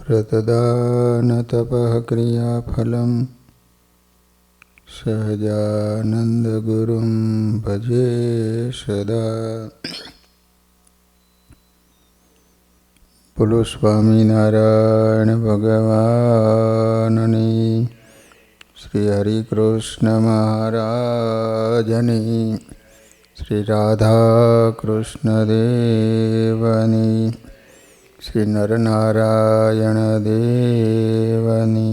व्रतदानतपः क्रियाफलं सहजानन्दगुरुं भजे सदा। बोलो स्वामीनारायण भगवाननी, श्री हरिकृष्ण महाराजनी, श्री राधाकृष्ण देवनी, श्री नरनारायण देवनी,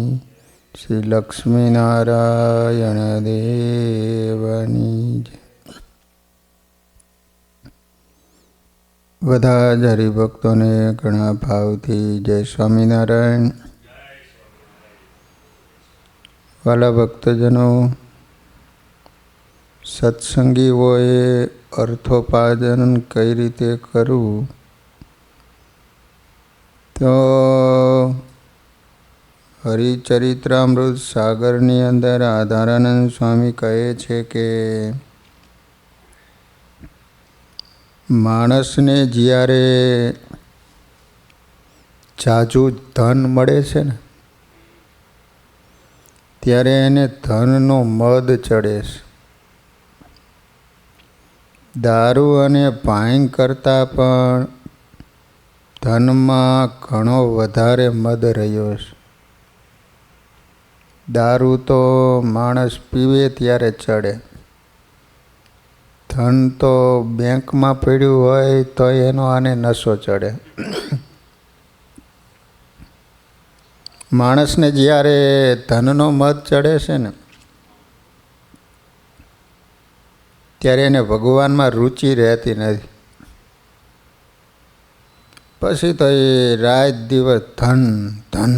श्री लक्ष्मीनारायण देवनी। બધા જ હરિભક્તોને ઘણા ભાવથી જય સ્વામિનારાયણ। વાલા ભક્તજનો, સત્સંગીઓએ અર્થોપાર્જન કઈ રીતે કરવું, તો હરિચરિત્રામૃત સાગરની અંદર આધારાનંદ સ્વામી કહે છે કે માણસને જ્યારે ઝાઝુ ધન મળે છે ને, ત્યારે એને ધનનો મદ ચડે છે। દારૂ અને ભાંગ કરતાં પણ ધનમાં ઘણો વધારે મદ રહ્યો છે। દારૂ તો માણસ પીવે ત્યારે ચડે, ધન તો બેંકમાં પડ્યું હોય તો એનો આને નશો ચડે। માણસને જ્યારે ધનનો મદ ચડે છે ને, ત્યારે એને ભગવાનમાં રુચિ રહેતી નથી। પછી તો એ રાત દિવસ ધન ધન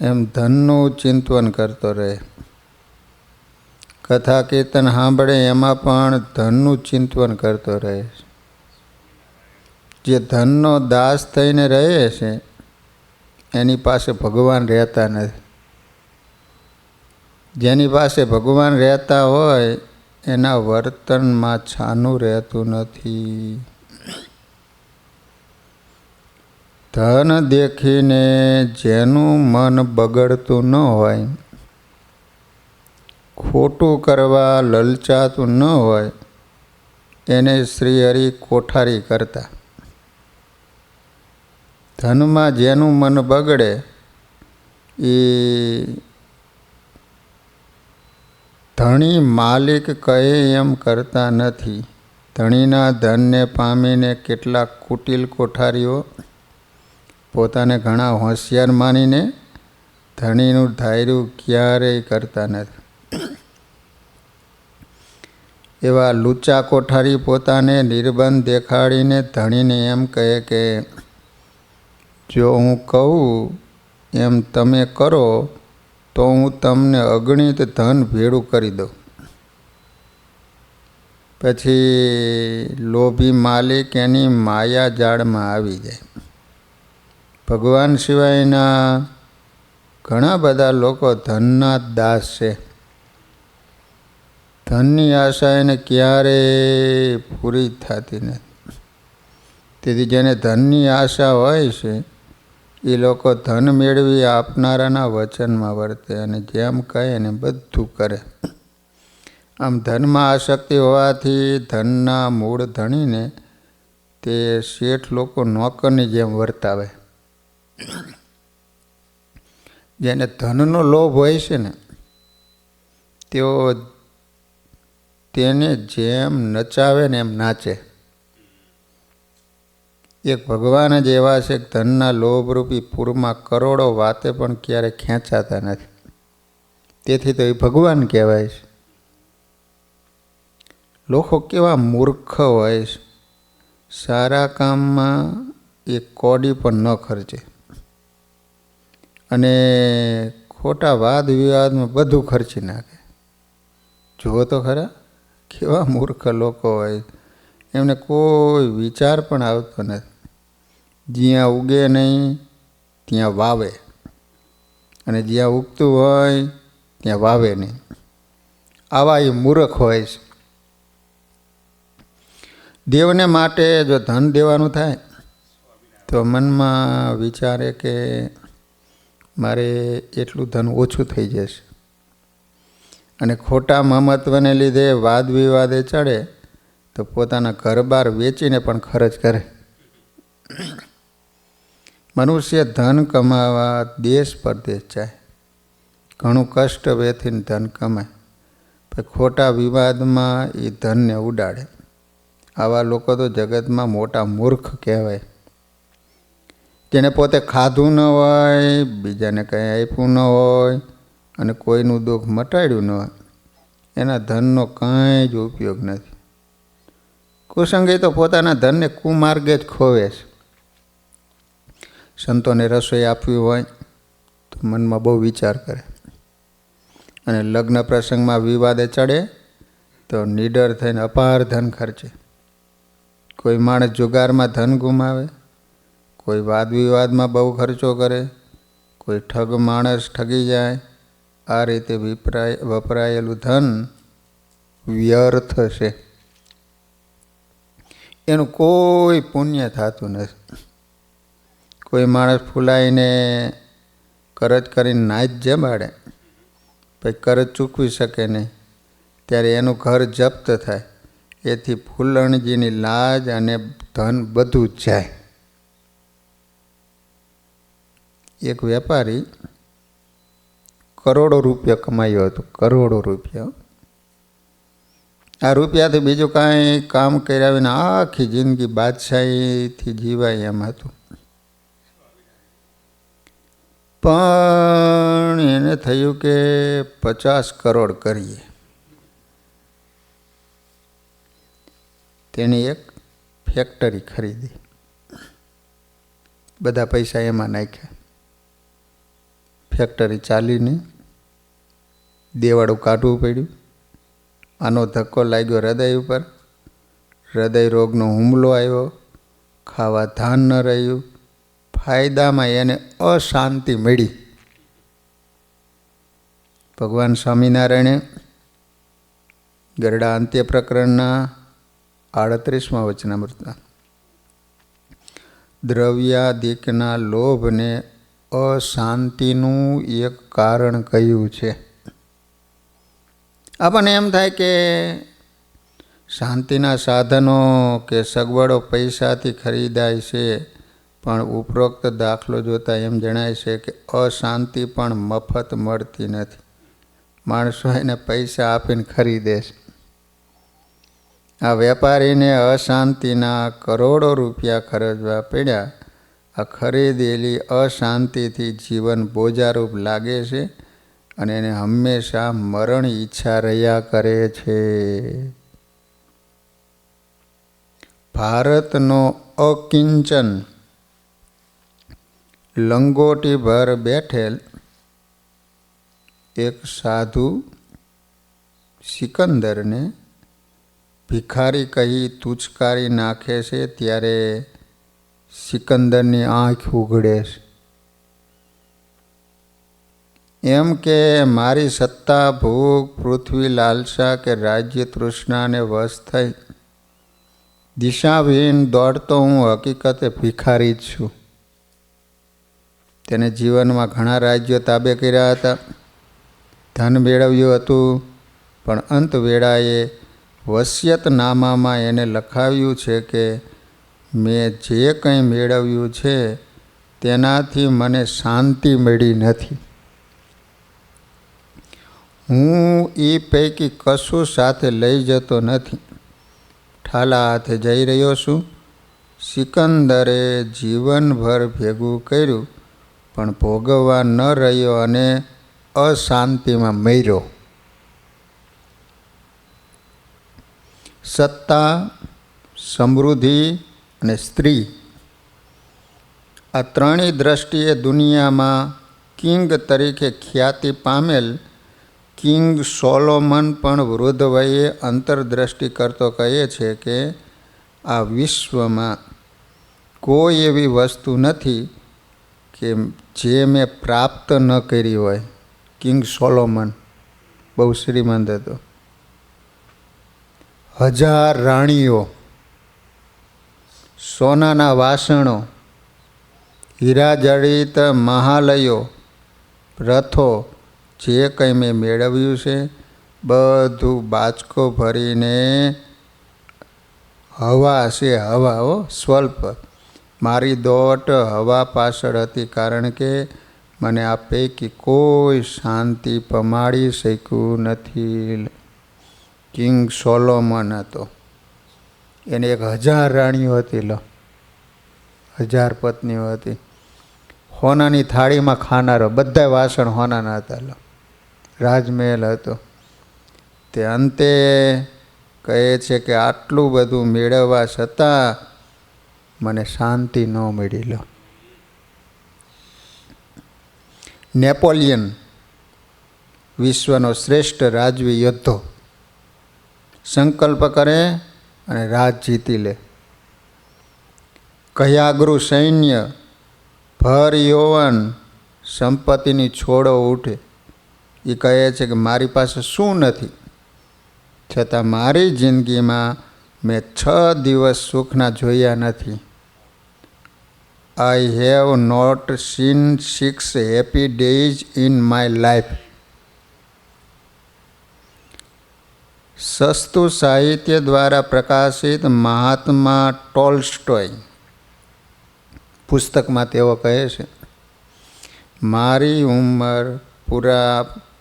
એમ ધનનું ચિંતન કરતો રહે। કથા કીર્તન સાંભળે એમાં પણ ધનનું ચિંતન કરતો રહે છે। જે ધનનો દાસ થઈને રહે છે એની પાસે ભગવાન રહેતા નથી। જેની પાસે ભગવાન રહેતા હોય એના વર્તનમાં છાનું રહેતું નથી। ધન દેખીને જેનું મન બગડતું ન હોય, ખોટું કરવા લલચાતું ન હોય, એને શ્રી હરિ કોઠારી કરતા। ધનમાં જેનું મન બગડે એ ધણી માલિક કહે એમ કરતા નથી। ધણીના ધનને પામીને કેટલાક કુટિલ કોઠારીઓ પોતાને ઘણા હોશિયાર માનીને ધણીનું ધાર્યું ક્યારેય કરતા નથી। એવા લુચ્ચા કોઠારી પોતાને નિર્બંધ દેખાડીને ધણીને એમ કહે કે જો હું કહું એમ તમે કરો તો હું તમને અગણિત ધન ભેળું કરી દઉં। પછી લોભી માલિક એની માયા જાળમાં આવી જાય। ભગવાન સિવાયના ઘણા બધા લોકો ધનના દાસ છે। ધનની આશા એને ક્યારેય પૂરી થતી નથી। તેથી જેને ધનની આશા હોય છે એ લોકો ધન મેળવી આપનારાના વચનમાં વર્તે અને જેમ કહે એને બધું કરે। આમ ધનમાં આસક્તિ હોવાથી ધનના મૂળ ધણીને તે શેઠ લોકો નોકરની જેમ વર્તાવે। જેને ધનનો લોભ હોય છે ને તેઓ તેને જેમ નચાવે ને એમ નાચે। એક ભગવાન જ એવા છે કે ધનના લોભરૂપી પૂરમાં કરોડો વાતે પણ ક્યારે ખેંચાતા નથી। તેથી તો એ ભગવાન કહેવાય છે। લોકો કેવા મૂર્ખ હોય છે, સારા કામમાં એક કોડી પણ ન ખર્ચે અને ખોટા વાદ વિવાદમાં બધું ખર્ચી નાખે। જુઓ તો ખરા કેવા મૂર્ખ લોકો હોય, એમને કોઈ વિચાર પણ આવતો નથી। જ્યાં ઉગે નહીં ત્યાં વાવે અને જ્યાં ઉગતું હોય ત્યાં વાવે નહીં। આવા એ મૂર્ખ હોય છે। દેવને માટે જો ધન દેવાનું થાય તો મનમાં વિચારે કે મારે એટલું ધન ઓછું થઈ જશે, અને ખોટા મમત્વને લીધે વાદ વિવાદે ચડે તો પોતાના ઘર-બાર વેચીને પણ ખર્ચ કરે. મનુષ્ય ધન કમાવા દેશ પરદેશ જાય, ઘણું કષ્ટ વેઠીને ધન કમાય, પણ ખોટા વિવાદમાં એ ધનને ઉડાડે. આવા લોકો તો જગતમાં મોટા મૂર્ખ કહેવાય. જેને પોતે ખાધું ન હોય, બીજાને કંઈ આપ્યું ન હોય અને કોઈનું દુઃખ મટાડ્યું ન હોય, એના ધનનો કાંઈ જ ઉપયોગ નથી. કુસંગી તો પોતાના ધનને કુમાર્ગે જ ખોવે છે. સંતોને રસોઈ આપવી હોય તો મનમાં બહુ વિચાર કરે, અને લગ્ન પ્રસંગમાં વિવાદે ચડે તો નીડર થઈને અપાર ધન ખર્ચે. કોઈ માણસ જુગારમાં ધન ગુમાવે, કોઈ વાદ વિવાદમાં બહુ ખર્ચો કરે, કોઈ ઠગ માણસ ઠગી જાય. આ રીતે વપરાયેલું ધન વ્યર્થ છે, એનું કોઈ પુણ્ય થતું નથી. કોઈ માણસ ફૂલાઈને કરજ કરીને નાચ જમાડે, પછી કરજ ચૂકવી શકે નહીં, ત્યારે એનું ઘર જપ્ત થાય. એથી ફૂલણજીની લાજ અને ધન બધું જ જાય. એક વેપારી કરોડો રૂપિયા કમાયો હતો, કરોડો રૂપિયા. આ રૂપિયાથી બીજું કાંઈ કામ કર્યા વિના આખી જિંદગી બાદશાહીથી જીવાય એમ હતું. પણ એને થયું કે 50 કરોડ કરીએ. તેની એક ફેક્ટરી ખરીદી, બધા પૈસા એમાં નાખ્યા. ફેક્ટરી ચાલીને દેવાળું કાઢવું પડ્યું. આનો ધક્કો લાગ્યો હૃદય ઉપર, હૃદય રોગનો હુમલો આવ્યો, ખાવા ધાન ન રહ્યું. ફાયદામાં એને અશાંતિ મળી. ભગવાન સ્વામિનારાયણે ગરડા અંત્ય પ્રકરણના 38મા વચનામૃતમાં દ્રવ્યાદિકના લોભને અશાંતિનું એક કારણ કહ્યું છે. આપણને એમ થાય કે શાંતિના સાધનો કે સગવડો પૈસાથી ખરીદાય છે, પણ ઉપરોક્ત દાખલો જોતાં એમ જણાય છે કે અશાંતિ પણ મફત મળતી નથી. માણસો એને પૈસા આપીને ખરીદે છે. આ વેપારીને અશાંતિના કરોડો રૂપિયા ખર્ચવા પડ્યા. આ ખરીદેલી અશાંતિથી જીવન બોજારૂપ લાગે છે, અને એને હંમેશા મરણ ઈચ્છા રહ્યા કરે છે. ભારતનો અકિંચન લંગોટી ભર બેઠેલ એક સાધુ સિકંદરને ભિખારી કહી તુચકારી નાખે છે, ત્યારે સિકંદરની આંખ ઉઘડે છે. એમ કે મારી સત્તા, ભૂખ, પૃથ્વી લાલસા કે રાજ્ય તૃષ્ણાને વશ થઈ દિશાવિહીન દોડતો હું હકીકતે ભિખારી જ છું. તેને જીવનમાં ઘણા રાજ્યો તાબે કર્યા હતા, ધન મેળવ્યું હતું, પણ અંત વેળાએ વસિયતનામામાં એને લખાવ્યું છે કે મેં જે કંઈ મેળવ્યું છે તેનાથી મને શાંતિ મળી નથી. હું એ પૈકી કશું સાથે લઈ જતો નથી, ઠાલા હાથે જઈ રહ્યો છું. સિકંદરે જીવનભર ભેગું કર્યું, પણ ભોગવવા ન રહ્યો અને અશાંતિમાં મર્યો. સત્તા, સમૃદ્ધિ અને સ્ત્રી, આ ત્રણેય દ્રષ્ટિએ દુનિયામાં કિંગ તરીકે ખ્યાતિ પામેલ કિંગ સોલોમન પણ વૃદ્ધ વયે અંતરદ્રષ્ટિ કરતો કહે છે કે આ વિશ્વમાં કોઈ એવી વસ્તુ નથી કે જે મેં પ્રાપ્ત ન કરી હોય. કિંગ સોલોમન બહુ શ્રીમંત હતો. 1000 રાણીઓ, સોનાના વાસણો, હીરા જડિત મહાલયો, રથો, જે કંઈ મેં મેળવ્યું છે બધું બાચકો ભરીને હવા છે, હવા સ્વલ્પ. મારી દોટ હવા પાછળ હતી, કારણ કે મને આ પૈકી કોઈ શાંતિ પમાડી શક્યું નથી. કિંગ સોલોમન હતો, એને 1000 રાણીઓ હતી, 1000 પત્નીઓ હતી. હોનાની થાળીમાં ખાનારો, બધા વાસણ હોનાના હતા, રાજમહેલ હતો. તે અંતે કહે છે કે આટલું બધું મેળવવા છતાં મને શાંતિ ન મળી. નેપોલિયન વિશ્વનો શ્રેષ્ઠ રાજવી યોદ્ધો, સંકલ્પ કરે અને રાજ જીતી લે. કયાગૃ સૈન્ય, ભર યૌવન, સંપત્તિની છોડો ઉઠે. એ કહે છે કે મારી પાસે શું નથી, છતાં મારી જિંદગીમાં મેં 6 દિવસ સુખના જોયા નથી. I have not seen 6 happy days in my life. સસ્તું સાહિત્ય દ્વારા પ્રકાશિત મહાત્મા ટોલ્સ્ટોય પુસ્તકમાં તેઓ કહે છે, મારી ઉંમર પૂરા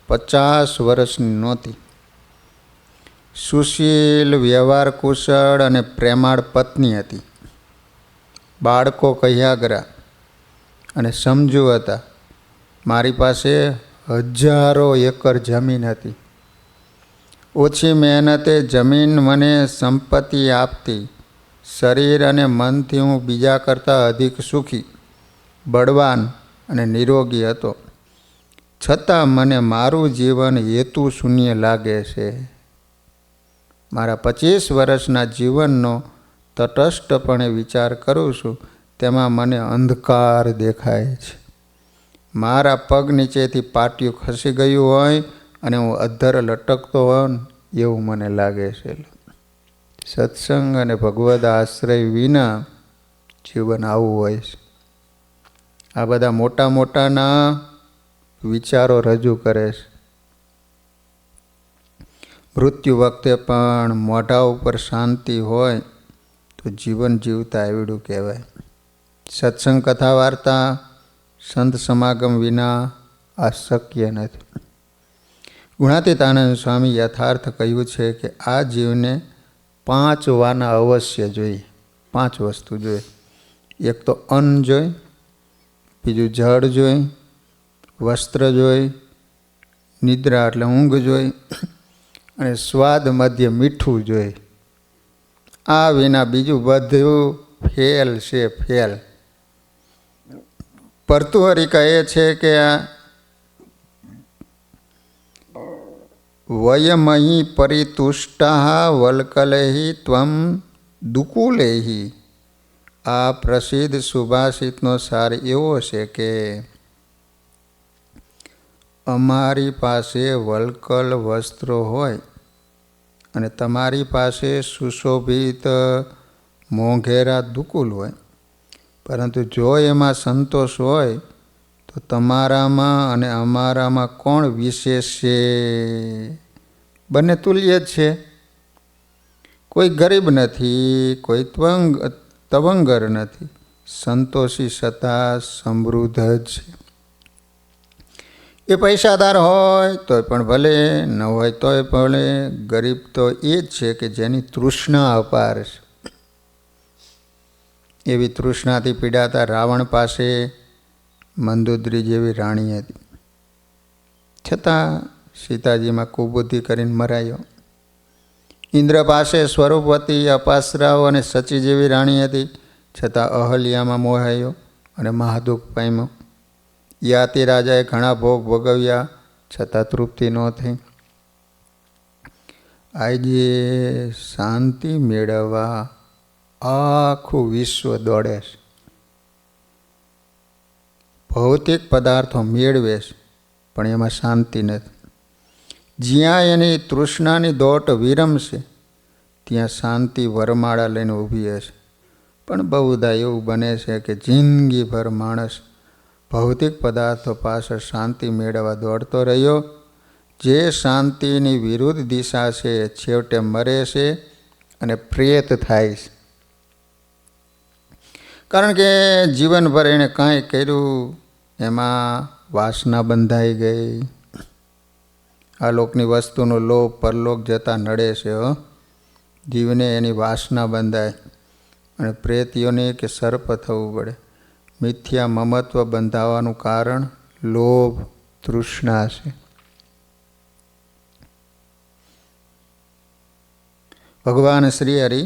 50 વર્ષની નહોતી. સુશીલ, વ્યવહાર કુશળ અને પ્રેમાળ પત્ની હતી. બાળકો કયાગરા અને સમજુ હતા. મારી પાસે 1000 એકર જમીન હતી. ઓછી મહેનતે જમીન મને સંપત્તિ આપતી. શરીર અને મનથી હું બીજા કરતાં અધિક સુખી, બળવાન અને નિરોગી હતો. છતાં મને મારું જીવન હેતુ શૂન્ય લાગે છે. મારા 25 વર્ષના જીવનનો તટસ્થપણે વિચાર કરું છું, તેમાં મને અંધકાર દેખાય છે. મારા પગ નીચેથી પાટિયું ખસી ગયું હોય અને હું અધ્ધર લટકતો હોય એવું મને લાગે છે. સત્સંગ અને ભગવદ આશ્રય વિના જીવન આવું હોય છે. આ બધા મોટા મોટાના વિચારો રજૂ કરે છે. મૃત્યુ વખતે પણ મોઢા ઉપર શાંતિ હોય તો જીવન જીવતા એવડું કહેવાય. સત્સંગ, કથા, વાર્તા, સંત સમાગમ વિના આ શક્ય નથી. ગુણાતીતાનંદ સ્વામી યથાર્થ કહ્યું છે કે આ જીવને 5 વાના અવશ્ય જોઈએ. 5 વસ્તુ જોઈએ. એક તો અન્ન જોઈ, બીજું જળ જોઈ, વસ્ત્ર જોઈ, નિદ્રા એટલે ઊંઘ જોઈ, અને સ્વાદ મધ્ય મીઠું જોઈ. આ વિના બીજું બધું ફેલ છે, ફેલ. ભર્તૃહરિ કહે છે કે વયમહી પરિતુષ્ટા વલ્કલૈ ત્વમ દુકુલૈ. આ પ્રસિદ્ધ સુભાષિતનો સાર એવો છે કે અમારી પાસે વલ્કલ વસ્ત્રો હોય અને તમારી પાસે સુશોભિત મોંઘેરા દુકુલ હોય, પરંતુ જો એમાં સંતોષ હોય તો તમારામાં અને અમારામાં કોણ વિશેષ છે? બંને તુલ્ય જ છે. કોઈ ગરીબ નથી, કોઈ તવંગર નથી. સંતોષી છતાં સમૃદ્ધ જ છે. એ પૈસાદાર હોય તોય પણ ભલે, ન હોય તોય ભલે. ગરીબ તો એ જ છે કે જેની તૃષ્ણા અપાર છે. એવી તૃષ્ણાથી પીડાતા રાવણ પાસે મંદોદરી જેવી રાણી હતી, છતાં સીતાજીમાં કુબુદ્ધિ કરીને મરાયો. ઇન્દ્ર પાસે સ્વરૂપવતી, અપાસરાઓ અને સચી જેવી રાણી હતી, છતાં અહલ્યામાં મોહાયો અને મહાદુઃખ પામ્યો. યાતિ રાજાએ ઘણા ભોગ ભોગવ્યા, છતાં તૃપ્તિ ન થઈ. આજે શાંતિ મેળવવા આખું વિશ્વ દોડે છે. ભૌતિક પદાર્થો મેળવે છે, પણ એમાં શાંતિ નથી. જ્યાં એની તૃષ્ણાની દોટ વિરમશે ત્યાં શાંતિ વરમાળા લઈને ઊભી હશે. પણ બહુધા એવું બને છે કે જિંદગીભર માણસ ભૌતિક પદાર્થો પાછળ શાંતિ મેળવવા દોડતો રહ્યો. જે શાંતિની વિરુદ્ધ દિશા છે છેવટે મરે છે અને પ્રેત થાય છે. કારણ કે જીવનભર એણે કાંઈ કર્યું, એમાં વાસના બંધાઈ ગઈ. આ લોકની વસ્તુનો લોભ પરલોક જતાં નડે છે. જીવને એની વાસના બંધાય અને પ્રેતીઓને કે સર્પ થવું પડે. મિથ્યા મમત્વ બંધાવાનું કારણ લોભ, તૃષ્ણા છે. ભગવાન શ્રી હરિ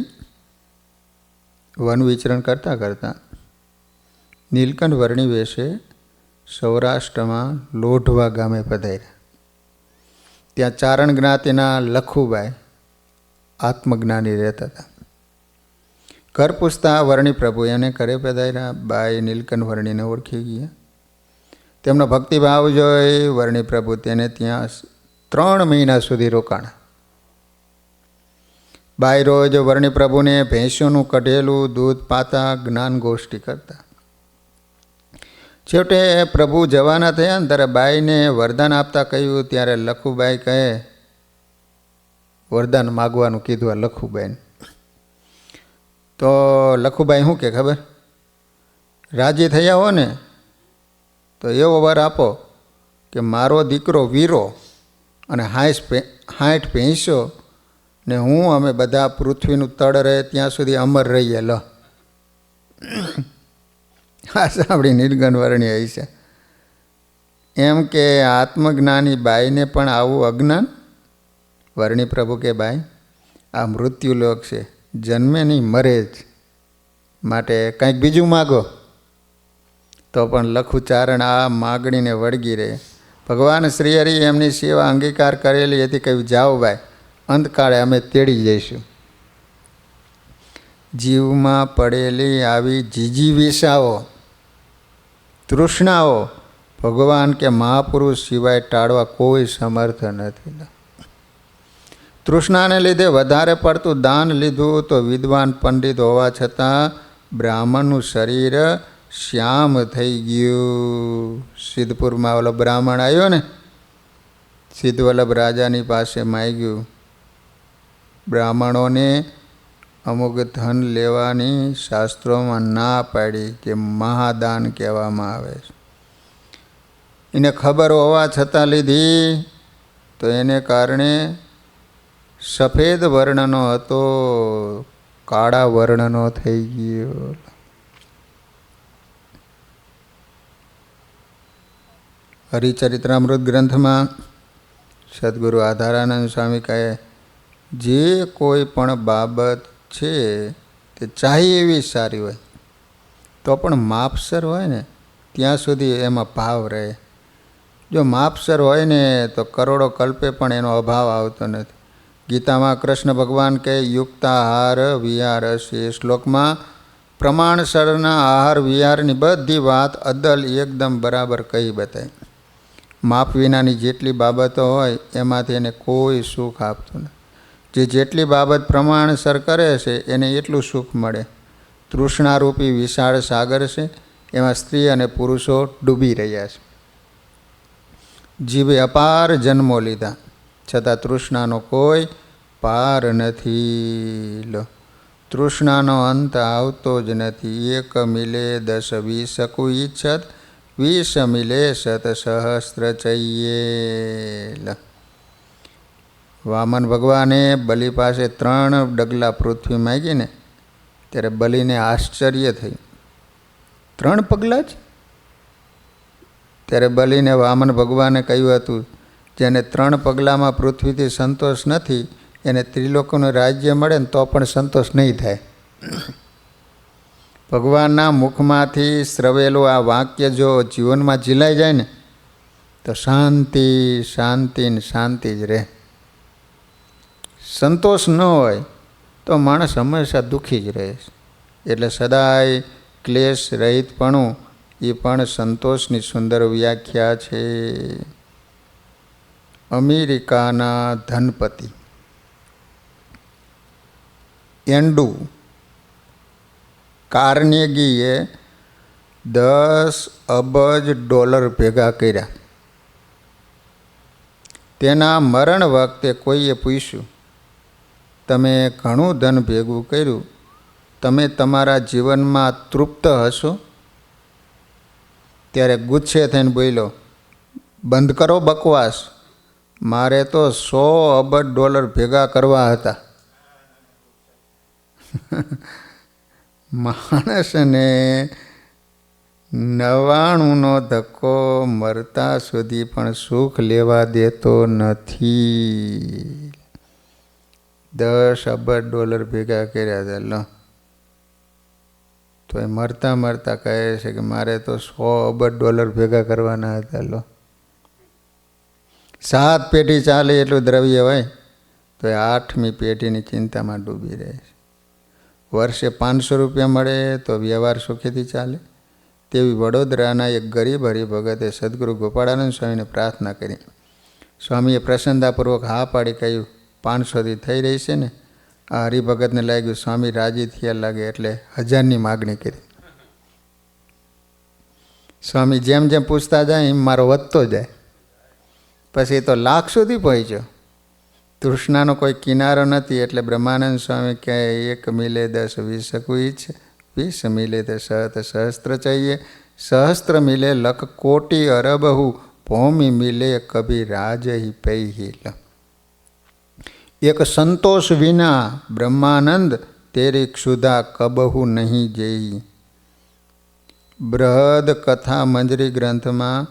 વન વિચરણ કરતાં કરતાં નીલકંઠ વર્ણી વેશે સૌરાષ્ટ્રમાં લોઢવા ગામે પધાર્યા. ત્યાં ચારણ જ્ઞાતિના લખુબાઈ આત્મજ્ઞાની રહેતા હતા. ઘર પૂછતા વર્ણી પ્રભુ એને ઘરે પધાર્યા. બાઈ નીલકંઠ વર્ણીને ઓળખી ગયા. તેમનો ભક્તિભાવ જોઈ વર્ણી પ્રભુ તેને ત્યાં 3 મહિના સુધી રોકાણા. બાઈ રોજ વર્ણી પ્રભુને ભેંસોનું કઢેલું દૂધ પાતા જ્ઞાન ગોષ્ઠી કરતા. છેવટે પ્રભુ જવાના થયા ને ત્યારે બાઈને વરદાન આપતા કહ્યું. ત્યારે લખુબાઈ કહે, વરદાન માગવાનું કીધું આ લખુબાઈને. તો લખુબાઈ શું કે ખબર, રાજી થયા હો ને તો એવો વર આપો કે મારો દીકરો વીરો અને 60 ભેંસો ને હું અમે બધા પૃથ્વીનું તળ રહે ત્યાં સુધી અમર રહીએ. લો આ સાંભળી નીલકંઠ વર્ણી હશે. એમ કે આત્મજ્ઞાની બાઈને પણ આવું અજ્ઞાન. વર્ણી પ્રભુ કે બાઈ આ મૃત્યુલોક છે, જન્મે નહીં મરે જ, માટે કંઈક બીજું માગો. તો પણ લખુચારણ આ માગણીને વળગી રહે. ભગવાન શ્રી હરિ એમની સેવા અંગીકાર કરેલી હતી. કહ્યું જાઓ ભાઈ, અંતકાળે અમે તેડી જઈશું. જીવમાં પડેલી આવી જીજીવિષાઓ, તૃષ્ણાઓ ભગવાન કે મહાપુરુષ સિવાય ટાળવા કોઈ સમર્થ નથી. તૃષ્ણાને લીધે વધારે પડતું દાન લીધું તો વિદ્વાન પંડિત હોવા છતાં બ્રાહ્મણનું શરીર શ્યામ થઈ ગયું. સિદ્ધપુરમાં ઓલો બ્રાહ્મણ આવ્યો ને, સિદ્ધવલ્લભ રાજાની પાસે માગ્યું. બ્રાહ્મણોને અમુક ધન લેવાની શાસ્ત્રોમાં ના પાડી કે મહાદાન કહેવામાં આવે છે. એને ખબર હોવા છતાં લીધી તો એને કારણે સફેદ વર્ણનો હતો, કાળા વર્ણનો થઈ ગયો. હરિચરિત્રામૃત ગ્રંથમાં સદગુરુ આધારાનંદ સ્વામી કહે, જે કોઈ પણ બાબત છે તે ચાહે એવી સારી હોય તો પણ માપસર હોય ને ત્યાં સુધી એમાં ભાવ રહે. જો માપસર હોય ને તો કરોડો કલ્પે પણ એનો અભાવ આવતો નથી. ગીતામાં કૃષ્ણ ભગવાન કહે યુક્તાહાર વિહાર છે. એ શ્લોકમાં પ્રમાણસરના આહાર વિહારની બધી વાત અદલ એકદમ બરાબર કહી બતાવી. માપ વિનાની જેટલી બાબતો હોય એમાંથી એને કોઈ સુખ આપતું નથી. જેટલી બાબત પ્રમાણસર કરે છે એને એટલું સુખ મળે. તૃષ્ણારૂપી વિશાળ સાગર છે, એમાં સ્ત્રી અને પુરુષો ડૂબી રહ્યા છે. જીવે અપાર જન્મો લીધા છતાં તૃષ્ણાનો કોઈ પાર નથી. લો તૃષ્ણાનો અંત આવતો જ નથી. 1 મિલે 10 20 કુ ઈચ્છત, 20 મિલે શત સહસ્ત્ર ચૈયે. વામન ભગવાને બલિ પાસે 3 ડગલા પૃથ્વી માગી ને ત્યારે બલિને આશ્ચર્ય થયું. 3 પગલાં જ? ત્યારે બલિને વામન ભગવાને કહ્યું હતું, જેને 3 પગલામાં પૃથ્વીથી સંતોષ નથી એને ત્રિલોકનું રાજ્ય મળે ને તો પણ સંતોષ નહીં થાય. ભગવાનના મુખમાંથી શ્રવેલું આ વાક્ય જો જીવનમાં ઝીલાઈ જાય ને તો શાંતિ શાંતિ ને શાંતિ જ રહે. સંતોષ ન હોય તો માણસ હંમેશા દુઃખી જ રહે છે. એટલે સદાય ક્લેશ રહિતપણું એ પણ સંતોષની સુંદર વ્યાખ્યા છે. અમેરિકાના ધનપતિ એન્ડુ કાર્નેગીએ $10 અબજ ભેગા કર્યા. તેના મરણ વખતે કોઈએ પૂછ્યું, તમે ઘણું ધન ભેગું કર્યું, તમે તમારા જીવનમાં તૃપ્ત હશો? ત્યારે ગુસ્સે થઈને બોલ્યો, બંધ કરો બકવાસ, મારે તો $100 અબજ ભેગા કરવા હતા. માણસને 99નો ધક્કો મરતા સુધી પણ સુખ લેવા દેતો નથી. $10 અબજ ભેગા કર્યા હતા. લો તો એ મરતા મરતા કહે છે કે મારે તો $100 અબજ ભેગા કરવાના હતા. લો 7 પેઢી ચાલે એટલું દ્રવ્ય હોય તો એ 8મી પેઢીની ચિંતામાં ડૂબી રહે છે. વર્ષે $500 મળે તો વ્યવહાર સુખેથી ચાલે. તેવી વડોદરાના એક ગરીબ હરિભગતે સદગુરુ ગોપાળાનંદ સ્વામીને પ્રાર્થના કરી. સ્વામીએ પ્રસન્નતાપૂર્વક હા પાડી કહ્યું, 500થી થઈ રહી છે ને? આ હરિભગતને લાગ્યું સ્વામી રાજી થયા લાગે એટલે 1000ની માગણી કરી. સ્વામી જેમ જેમ પૂછતા જાય એમ મારો વધતો જાય. પછી તો 1,00,000 સુધી પહોંચ્યો. તૃષ્ણાનો કોઈ કિનારો નથી એટલે બ્રહ્માનંદ સ્વામી કહે, 1 મિલે 10 20 ઈચ્છ, 20 મિલે તો સહસ્ત્ર ચાહીએ, સહસ્ત્ર મિલે લખ કોટી અરબહુ, ભૌમિ મિલે કભી રાજ હી પૈહી. એક સંતોષ વિના બ્રહ્માનંદ તેરી ક્ષુધા કબહુ નહીં જેઈ. બૃહદ કથા મંજરી ગ્રંથમાં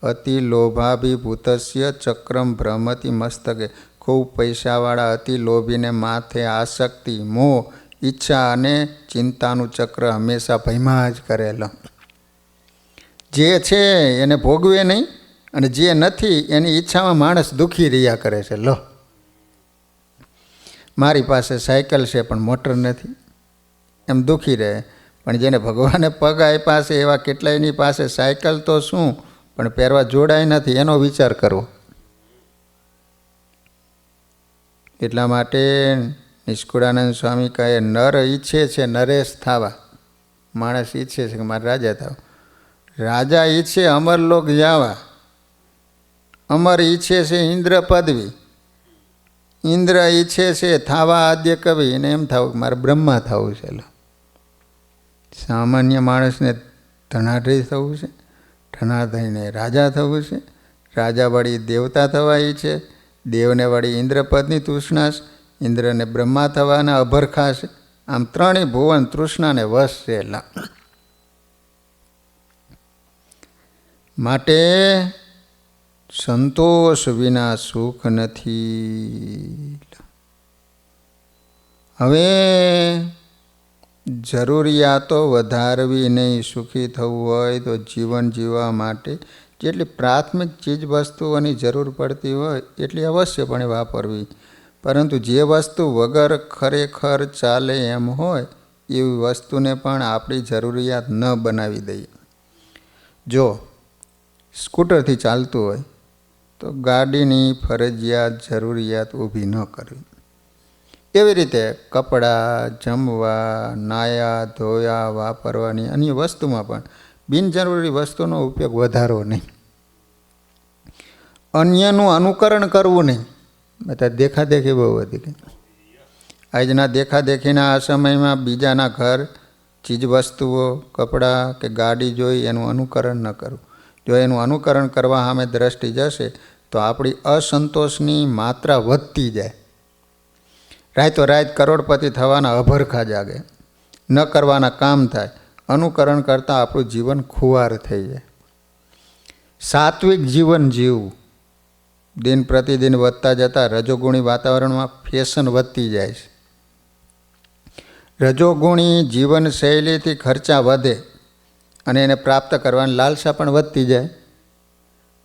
અતિ લોભાભિભૂતસ્ય ચક્રમ ભ્રમતિ મસ્તકે, ખૂબ પૈસાવાળા અતિ લોભીને માથે આસક્તિ, મોહ, ઈચ્છા અને ચિંતાનું ચક્ર હંમેશા ભયમાં જ કરેલો. જે છે એને ભોગવે નહીં અને જે નથી એની ઈચ્છામાં માણસ દુઃખી રહ્યા કરે છે. લો મારી પાસે સાયકલ છે પણ મોટર નથી એમ દુઃખી રહે. પણ જેને ભગવાને પગ આપ્યા છે એવા કેટલાયની પાસે સાયકલ તો શું પણ પહેરવા જોડાય નથી એનો વિચાર કરવો. એટલા માટે નિષ્કુળાનંદ સ્વામી કહે, નર ઈચ્છે છે નરેશ થાવા. માણસ ઈચ્છે છે કે મારે રાજા થાવ. રાજા ઈચ્છે અમરલોક જવા. અમર ઈચ્છે છે ઇન્દ્ર પદવી. ઇન્દ્ર ઈચ્છે છે થાવા આદ્ય કવિ. એને એમ થવું કે મારે બ્રહ્મા થવું છે. સામાન્ય માણસને ધનાઢ્ય થવું છે, ધના થઈને રાજા થવું છે. રાજા વળી દેવતા થવા ઈચ્છે, દેવને વળી ઇન્દ્રપદની તૃષ્ણા છે, ઇન્દ્રને બ્રહ્મા થવાના અભરખા છે. આમ 3 ભુવન તૃષ્ણાને વશ છે. માટે સંતોષ વિના સુખ નથી. હવે જરૂરિયાતો વધારવી નહીં. સુખી થવું હોય તો જીવન જીવવા માટે જેટલી પ્રાથમિક ચીજ વસ્તુઓની જરૂર પડતી હોય એટલી અવશ્યપણે વાપરવી. પરંતુ જે વસ્તુ વગર ખરેખર ચાલે એમ હોય એવી વસ્તુને પણ આપણી જરૂરિયાત ન બનાવી દઈએ. જો સ્કૂટરથી ચાલતું હોય તો ગાડીની ફરજિયાત જરૂરિયાત ઊભી ન કરવી. એવી રીતે કપડાં, જમવા, નાયા ધોયા વાપરવાની અન્ય વસ્તુમાં પણ બિનજરૂરી વસ્તુનો ઉપયોગ વધારવો નહીં. અન્યનું અનુકરણ કરવું નહીં. બધા દેખાદેખી બહુ વધી ગઈ. આજના દેખાદેખીના આ સમયમાં બીજાના ઘર, ચીજવસ્તુઓ, કપડાં કે ગાડી જોઈ એનું અનુકરણ ન કરવું. જો એનું અનુકરણ કરવા સામે દ્રષ્ટિ જશે તો આપણી અસંતોષની માત્રા વધતી જાય. રાતો રાત કરોડપતિ થવાના અભરખા જાગે, ન કરવાના કામ થાય. અનુકરણ કરતાં આપણું જીવન ખુવાર થઈ જાય. સાત્વિક જીવન જીવવું. દિન પ્રતિદિન વધતા જતાં રજોગુણી વાતાવરણમાં ફેશન વધતી જાય છે. રજોગુણી જીવનશૈલીથી ખર્ચા વધે અને એને પ્રાપ્ત કરવાની લાલસા પણ વધતી જાય.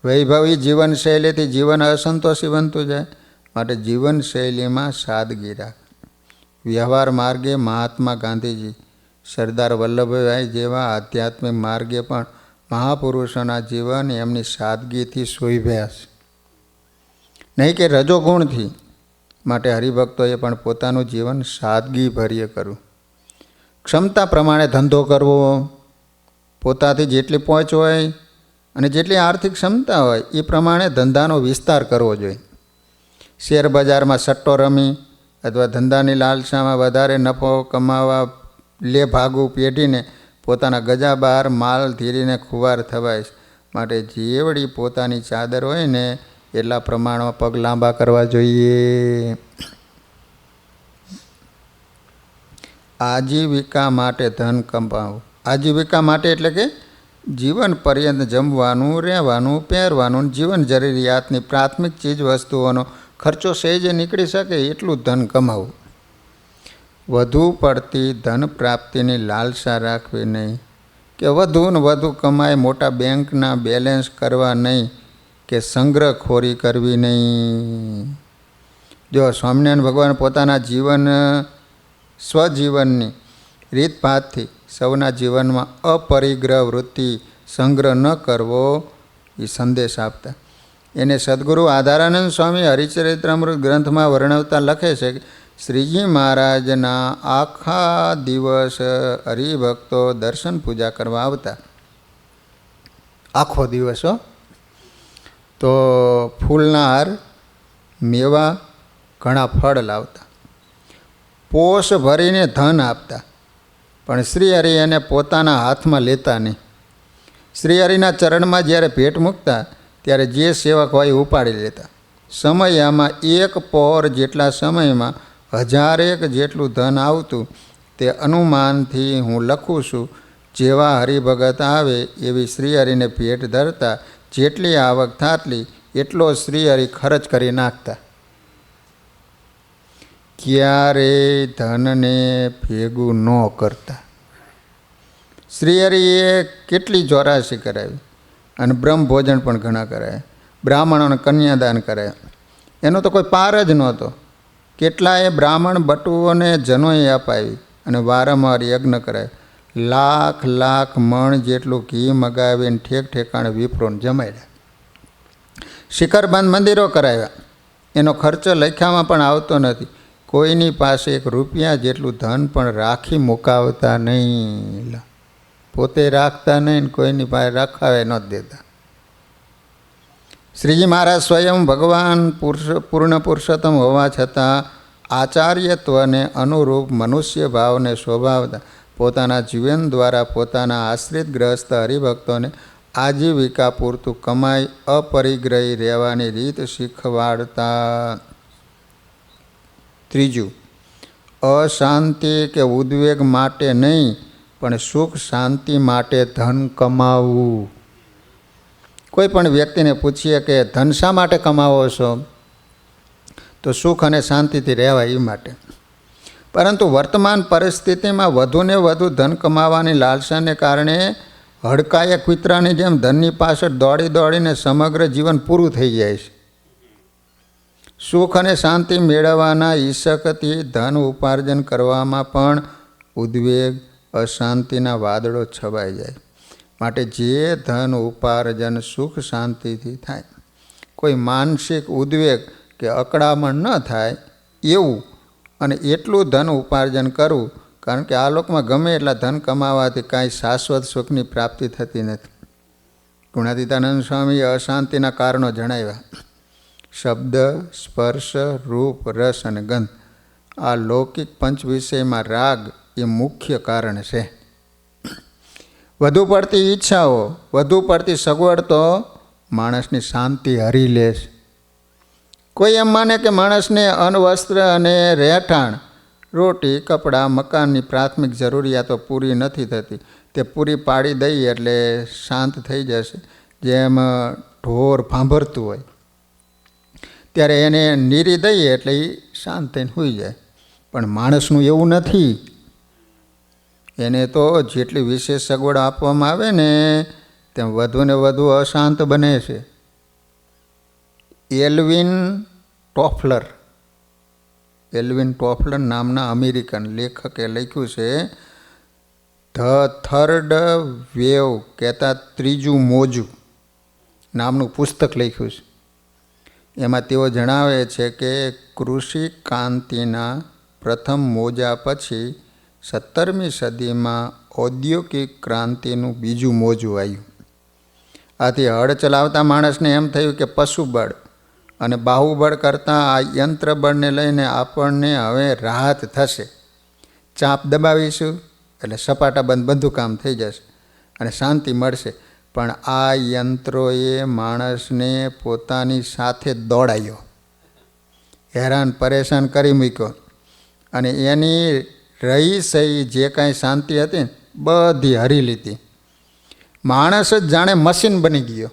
વૈભવી જીવનશૈલીથી જીવન અસંતોષી બનતું જાય. માટે જીવનશૈલીમાં સાદગી રાખ. વ્યવહાર માર્ગે મહાત્મા ગાંધીજી, સરદાર વલ્લભભાઈ જેવા આધ્યાત્મિક માર્ગે પણ મહાપુરુષોના જીવન એમની સાદગીથી શોભ્યા છે, નહીં કે રજોગુણથી. માટે હરિભક્તોએ પણ પોતાનું જીવન સાદગીભર્ય કરવું. ક્ષમતા પ્રમાણે ધંધો કરવો, પોતાથી જેટલી પહોંચ હોય અને જેટલી આર્થિક ક્ષમતા હોય એ પ્રમાણે ધંધાનો વિસ્તાર કરવો જોઈએ. શેર બજારમાં સટ્ટો રમી અથવા ધંધાની લાલસામાં વધારે નફો કમાવા લે ભાગું પેઢીને પોતાના ગજા બહાર માલ ધીરીને ખુવાર થવાય છે. માટે જેવડી પોતાની ચાદર હોય ને એટલા પ્રમાણમાં પગ લાંબા કરવા જોઈએ. આજીવિકા માટે ધન કમાવું. આજીવિકા માટે એટલે કે જીવન પર્યંત જમવાનું, રહેવાનું, પહેરવાનું, જીવન જરૂરિયાતની પ્રાથમિક ચીજ વસ્તુઓનો ખર્ચો સહેજે નીકળી શકે એટલું ધન કમાવું. વધુ પડતી ધન પ્રાપ્તિની લાલસા રાખવી નહીં, કે વધુ ને વધુ કમાય મોટા બેંકના બેલેન્સ કરવા નહીં, કે સંગ્રહખોરી કરવી નહીં. જો સ્વામિનારાયણ ભગવાન પોતાના સ્વજીવનની રીતભાતથી સૌના જીવનમાં અપરિગ્રહ વૃત્તિ સંગ્રહ ન કરવો એ સંદેશ આપતા. એને સદગુરુ આધારાનંદ સ્વામી હરિચરિત્રામૃત ગ્રંથમાં વર્ણવતા લખે છે કે શ્રીજી મહારાજના આખા દિવસ હરિભક્તો દર્શન પૂજા કરવા આવતા. આખો દિવસ તો ફૂલના હાર, મેવા, ઘણા ફળ લાવતા, પોષ ભરીને ધન આપતા, પણ શ્રીહરિ એને પોતાના હાથમાં લેતા નહીં. શ્રીહરિના ચરણમાં જ્યારે ભેટ મૂકતા ત્યારે જે સેવક હોય ઉપાડી લેતા. સમયમાં એક પહોર જેટલા સમયમાં 1000 જેટલું ધન આવતું. તે અનુમાનથી હું લખું છું. જેવા હરિભગત આવે એવી શ્રીહરિને ભેટ ધરતા. જેટલી આવક થાતલી એટલો શ્રીહરિ ખર્ચ કરી નાખતા. ક્યારે ધનને ભેગું ન કરતા. શ્રીહરિએ કેટલી ચોરાશી કરાવી અને બ્રહ્મભોજન પણ ઘણા કરાયા. બ્રાહ્મણોને કન્યાદાન કરાયા. એનો તો કોઈ પાર જ નહોતો. કેટલાય બ્રાહ્મણ બટુઓને જનોએ અપાવી અને વારંવાર યજ્ઞ કરાય. લાખ મણ જેટલું ઘી મગાવીને ઠેક ઠેકાણે વિપ્રોને જમાડ્યા. શિખરબંધ મંદિરો કરાવ્યા. એનો ખર્ચો લખ્યામાં પણ આવતો નથી. કોઈની પાસે 1 રૂપિયા જેટલું ધન પણ રાખી મુકાવતા નહીં. પોતે રાખતા નહીં, કોઈની પાસે રખાવે ન દેતા. શ્રીજી મહારાજ સ્વયં ભગવાન પૂર્ણ પુરુષોત્તમ હોવા છતાં આચાર્યત્વને અનુરૂપ મનુષ્ય ભાવને શોભાવતા પોતાના જીવન દ્વારા પોતાના આશ્રિત ગ્રહસ્થ હરિભક્તોને આજીવિકા પૂરતું કમાઈ અપરિગ્રહી રહેવાની રીત શીખવાડતા. ત્રીજું, અશાંતિ કે ઉદ્વેગ માટે નહીં, પણ સુખ શાંતિ માટે ધન કમાવવું. કોઈ પણ વ્યક્તિને પૂછીએ કે ધન શા માટે કમાવો છો, તો સુખ અને શાંતિથી રહેવાય એ માટે. પરંતુ વર્તમાન પરિસ્થિતિમાં વધુને વધુ ધન કમાવાની લાલસાને કારણે હડકાએ કૂતરાની જેમ ધનની પાછળ દોડી દોડીને સમગ્ર જીવન પૂરું થઈ જાય છે. સુખ અને શાંતિ મેળવવાના ઈચ્છકથી ધન ઉપાર્જન કરવામાં પણ ઉદ્વેગ, અશાંતિના વાદળો છવાઈ જાય. માટે જે ધન ઉપાર્જન સુખ શાંતિથી થાય, કોઈ માનસિક ઉદ્વેગ કે અકળામણ ન થાય એવું અને એટલું ધન ઉપાર્જન કરવું. કારણ કે આ લોકમાં ગમે એટલા ધન કમાવાથી કાંઈ શાશ્વત સુખની પ્રાપ્તિ થતી નથી. ગુણાતીતાનંદ સ્વામીએ અશાંતિના કારણો જણાવ્યા. શબ્દ, સ્પર્શ, રૂપ, રસ અને ગંધ, આ લૌકિક પંચ વિષયમાં રાગ એ મુખ્ય કારણ છે. વધુ પડતી ઈચ્છાઓ, વધુ પડતી સગવડ તો માણસની શાંતિ હરી લે છે. કોઈ એમ માને કે માણસને અન્ન, વસ્ત્ર અને રહેઠાણ, રોટી, કપડાં, મકાનની પ્રાથમિક જરૂરિયાતો પૂરી નથી થતી. તે પૂરી પાડી દઈએ એટલે શાંત થઈ જશે. જેમ ઢોર ભાંભરતું હોય ત્યારે એને નીરી દઈએ એટલે એ શાંત થઈને સૂઈ જાય. પણ માણસનું એવું નથી. એને તો જેટલી વિશેષ સગવડ આપવામાં આવે ને તેમ વધુ ને વધુ અશાંત બને છે. એલ્વિન ટોફલર નામના અમેરિકન લેખકે લખ્યું છે ધ થર્ડ વેવ, કહેતા ત્રીજું મોજું નામનું પુસ્તક લખ્યું છે. એમાં તેઓ જણાવે છે કે કૃષિ ક્રાંતિના પ્રથમ મોજા પછી 17મી સદીમાં ઔદ્યોગિક ક્રાંતિનું બીજું મોજું આવ્યું. આથી હળ ચલાવતા માણસને એમ થયું કે પશુબળ અને બાહુબળ કરતાં આ યંત્રબળને લઈને આપણને હવે રાહત થશે. ચાપ દબાવીશું એટલે સપાટા બંધ બધું કામ થઈ જશે અને શાંતિ મળશે. પણ આ યંત્રોએ માણસને પોતાની સાથે દોડાયો, હેરાન પરેશાન કરી મૂક્યો અને એની રહી સહી જે કાંઈ શાંતિ હતી ને બધી હરી લીધી. માણસ જ જાણે મશીન બની ગયો.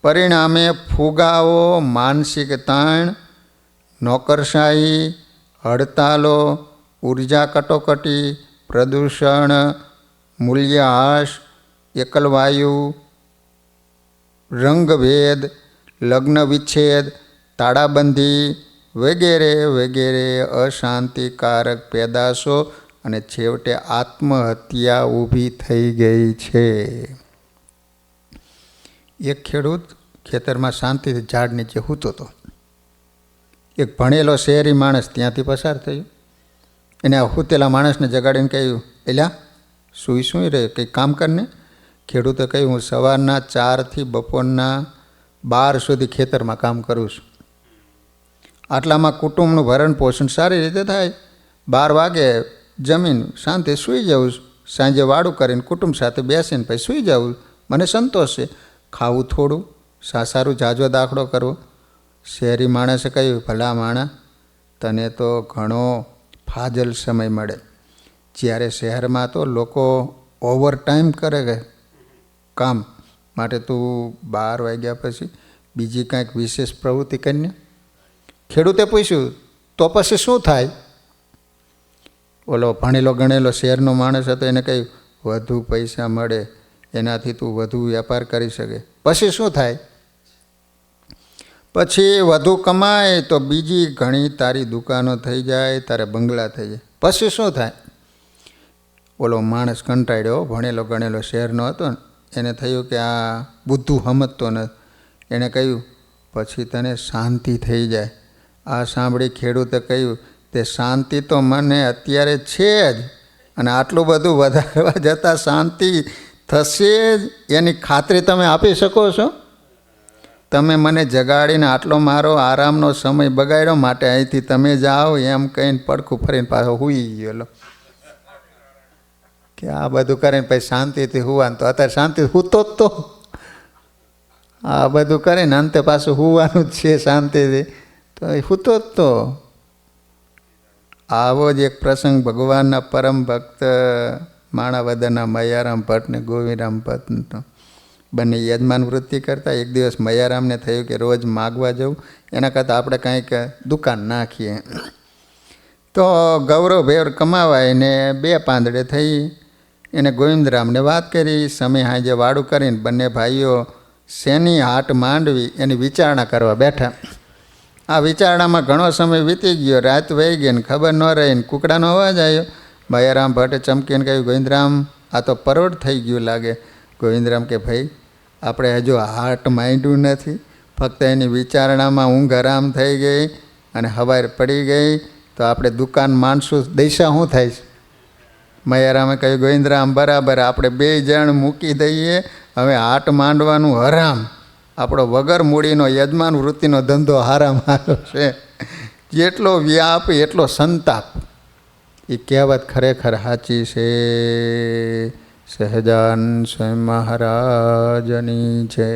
પરિણામે ફુગાવો, માનસિક તાણ, નોકરશાહી, હડતાલો, ઉર્જા કટોકટી, પ્રદૂષણ, મૂલ્યહાસ, એકલવાયુ, રંગભેદ, લગ્ન વિચ્છેદ, તાળાબંધી વગેરે વગેરે અશાંતિકારક પેદાશો અને છેવટે આત્મહત્યા ઊભી થઈ ગઈ છે. એક ખેડૂત ખેતરમાં શાંતિથી ઝાડ નીચે સૂતો હતો. એક ભણેલો શહેરી માણસ ત્યાંથી પસાર થયો. એને આ સૂતેલા માણસને જગાડીને કહ્યું, એલા સૂઈ સૂઈ રહે, કંઈક કામ કરને. ખેડૂતે કહ્યું, હું સવારના 4થી બપોરના 12 સુધી ખેતરમાં કામ કરું છું. આટલામાં કુટુંબનું ભરણ પોષણ સારી રીતે થાય. 12 વાગે જમીન શાંતિ સૂઈ જવું. સાંજે વાળું કરીને કુટુંબ સાથે બેસીને પછી સૂઈ જવું. મને સંતોષ છે. ખાવું થોડું, સારું જાજો દાખલો કરવો. શહેરી માણસે કહ્યું, ભલા માણા, તને તો ઘણો ફાજલ સમય મળે. જ્યારે શહેરમાં તો લોકો ઓવર ટાઈમ કરે કે કામ માટે તું 12 વાગ્યા પછી બીજી કાંઈક વિશેષ પ્રવૃત્તિ કરીને. ખેડૂતે પૂછ્યું, તો પછી શું થાય? ઓલો ભણેલો ગણેલો શહેરનો માણસ હતો એને કહ્યું, વધુ પૈસા મળે, એનાથી તું વધુ વેપાર કરી શકે. પછી શું થાય? પછી વધુ કમાય તો બીજી ઘણી તારી દુકાનો થઈ જાય, તારે બંગલા થઈ જાય. પછી શું થાય? ઓલો માણસ કંટાળ્યો, ભણેલો ગણેલો શહેરનો હતો ને, એને થયું કે આ બુદ્ધું સમજતો નથી. એણે કહ્યું, પછી તને શાંતિ થઈ જાય. આ સાંભળી ખેડૂતે કહ્યું, તે શાંતિ તો મને અત્યારે છે જ, અને આટલું બધું વધારવા જતાં શાંતિ થશે જ એની ખાતરી તમે આપી શકો છો? તમે મને જગાડીને આટલો મારો આરામનો સમય બગાડ્યો, માટે અહીંથી તમે જાઓ એમ કહીને પડખું ફરીને પાછો સૂઈ ગયો. કે આ બધું કરીને પછી શાંતિથી સૂવાનું, તો અત્યારે શાંતિ સૂતો જ તો. આ બધું કરીને અંતે પાછું સૂવાનું જ છે શાંતિથી, તો એ સૂતો જ તો. આવો જ એક પ્રસંગ ભગવાનના પરમ ભક્ત માણાવદરના મયારામ ભટ્ટ ને ગોવિંદરામ ભટ્ટનો. બંને યજમાન વૃત્તિ કરતા. એક દિવસ મયારામને થયું કે રોજ માગવા જવું, એના કરતાં આપણે કાંઈક દુકાન નાખીએ. તો ગૌરવભેર કમાવાય ને 2 પાંદડે થઈ. એને ગોવિંદરામને વાત કરી. સમય હાજે વાળું કરીને બંને ભાઈઓ શેની હાટ માંડવી એની વિચારણા કરવા બેઠા. આ વિચારણામાં ઘણો સમય વીતી ગયો. રાત વહી ગઈ ને ખબર ન રહી ને કુકડાનો અવાજ આવ્યો. મયારામ ભટ્ટે ચમકીને કહ્યું, ગોવિંદરામ, આ તો પરોઢ થઈ ગયું લાગે. ગોવિંદરામ કે, ભાઈ, આપણે હજુ હાટ માંડ્યું નથી, ફક્ત એની વિચારણામાં ઊંઘ આરામ થઈ ગઈ અને હવાર પડી ગઈ, તો આપણે દુકાન માંડશું, દૈસા શું થાય છે? મયારામે કહ્યું, ગોવિંદરામ, બરાબર, આપણે 2 જણ મૂકી દઈએ. હવે હાટ માંડવાનું હરામ. આપણો વગર મૂડીનો યજમાન વૃત્તિનો ધંધો હારામ હારો છે. જેટલો વ્યાપ એટલો સંતાપ. એ કહેવત ખરેખર સાચી છે. સહજાન સ્વયં મહારાજની છે.